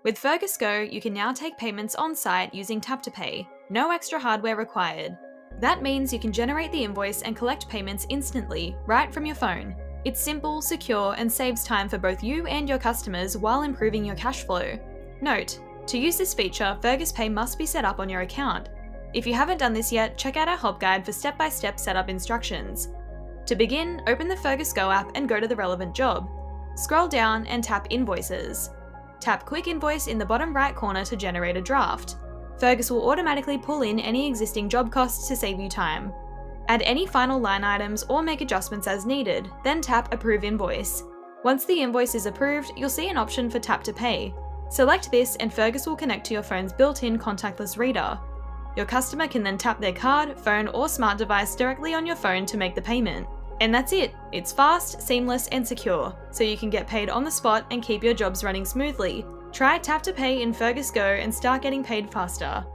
With Fergus Go, you can now take payments on site using Tap to Pay. No extra hardware required. That means you can generate the invoice and collect payments instantly, right from your phone. It's simple, secure, and saves time for both you and your customers while improving your cash flow. Note: to use this feature, Fergus Pay must be set up on your account. If you haven't done this yet, check out our help guide for step-by-step setup instructions. To begin, open the Fergus Go app and go to the relevant job. Scroll down and tap Invoices. Tap Quick Invoice in the bottom right corner to generate a draft. Fergus will automatically pull in any existing job costs to save you time. Add any final line items or make adjustments as needed, then tap Approve Invoice. Once the invoice is approved, you'll see an option for Tap to Pay. Select this and Fergus will connect to your phone's built-in contactless reader. Your customer can then tap their card, phone, or smart device directly on your phone to make the payment. And that's it. It's fast, seamless, and secure, so you can get paid on the spot and keep your jobs running smoothly. Try Tap to Pay in Fergus Go and start getting paid faster.